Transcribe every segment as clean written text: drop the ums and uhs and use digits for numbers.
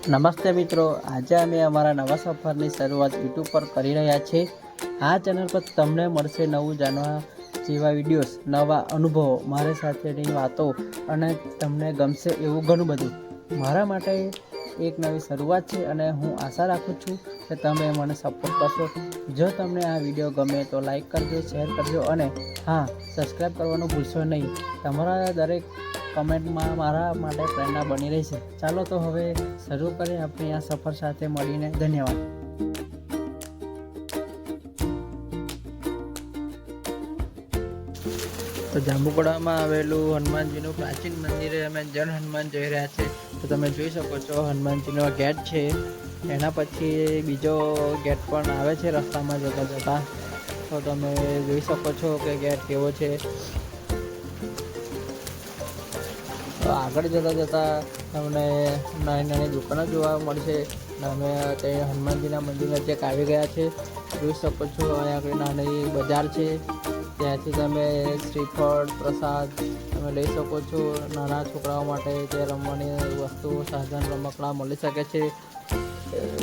નમસ્તે મિત્રો, આજે અમે અમારા નવા સફરની શરૂઆત યુટ્યુબ પર કરી રહ્યા છીએ। આ ચેનલ પર તમને મળશે નવું જાણવા જેવા વિડીયોઝ, નવા અનુભવો, મારી સાથેની વાતો અને તમને ગમશે એવું ઘણું બધું। મારા માટે એક નવી શરૂઆત છે અને હું આશા રાખું છું કે તમે મને સપોર્ટ કરશો। જો તમને આ વિડીયો ગમે તો લાઈક કરજો, શેર કરજો અને હા, સબસ્ક્રાઈબ કરવાનું ભૂલશો નહીં। તમારા દરેક કમેન્ટમાં મારા માટે પ્રેરણા બની રહેશે। ચાલો તો હવે શરૂ કરીએ આપણી આ સફર સાથે મળીને। ધન્યવાદ। તો જાંબુકડામાં આવેલું હનુમાનજીનું પ્રાચીન મંદિરે અમે જન હનુમાન જઈ રહ્યા છે। તો તમે જોઈ શકો છો હનુમાનજીનો ગેટ છે, એના પછી બીજો ગેટ પણ આવે છે રસ્તામાં જતા જતા। તો તમે જોઈ શકો છો કે ગેટ કેવો છે। તો આગળ જતાં જતાં તમને નાની નાની દુકાનો જોવા મળશે। અમે તે હનુમાનજીના મંદિર નજીક આવી ગયા છે। જોઈ શકો છો અહીંયા આગળ નાની બજાર છે, ત્યાંથી તમે શ્રીફળ પ્રસાદ તમે લઈ શકો છો। નાના છોકરાઓ માટે તે રમવાની વસ્તુઓ, સાધન, રમકડા મળી શકે છે।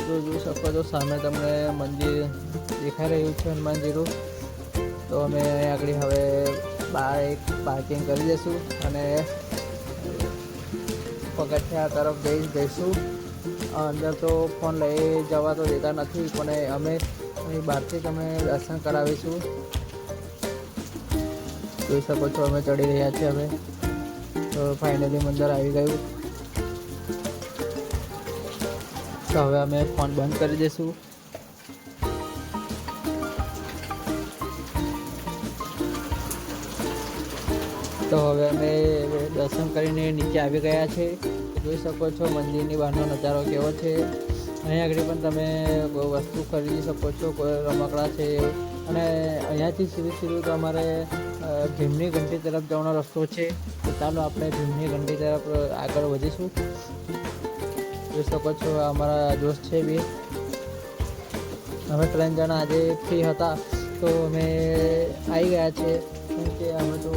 જોઈ શકો છો સામે તમને મંદિર દેખાઈ રહ્યું છે હનુમાનજીનું। તો અમે અહીં આગળ હવે બહાર એક પાર્કિંગ કરી દઈશું અને પગથિયા તરફ જઈશું। અંદર તો ફોન લઈ જવા તો દેતા નથી, પણ અમે અહીં બહારથી તમે દર્શન કરાવીશું। જોઈ શકો છો અમે ચડી રહ્યા છીએ હવે। તો ફાઇનલી મંદિર આવી ગયું। તો હવે અમે ફોન બંધ કરી દઈશું। તો હવે અમે દર્શન કરીને નીચે આવી ગયા છે। જોઈ શકો છો મંદિરની બહારનો નજારો કેવો છે। અહીં આગળ પણ તમે કોઈ વસ્તુ ખરીદી શકો છો, કોઈ રમકડા છે। અને અહીંયાથી સીધું તમારે ભીમની ઘંટી તરફ જવાનો રસ્તો છે। તો ચાલો આપણે ભીમની ઘંટી તરફ આગળ વધીશું। જોઈ શકો છો અમારા દોસ્ત છે બી। અમે 3 જણા આજે ફ્રી હતા તો અમે આવી ગયા છે, કેમ કે અમે તો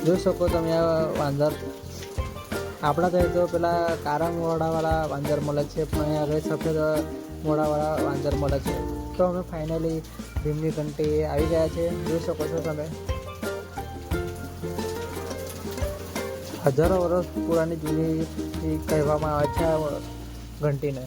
જોઈ શકો તમે આ વાંદર, આપણા ત્યાં તો પેલા કાળા મોઢાવાળા વાંદર મળે છે, પણ અહીંયા આગળ સફેદ મોઢાવાળા વાંદર મળે છે। તો અમે ફાઇનલી ભીમની ઘંટી આવી ગયા છે। જોઈ શકો છો તમે હજારો વર્ષ પુરાની જૂની કહેવામાં આવે છે આ ઘંટીને।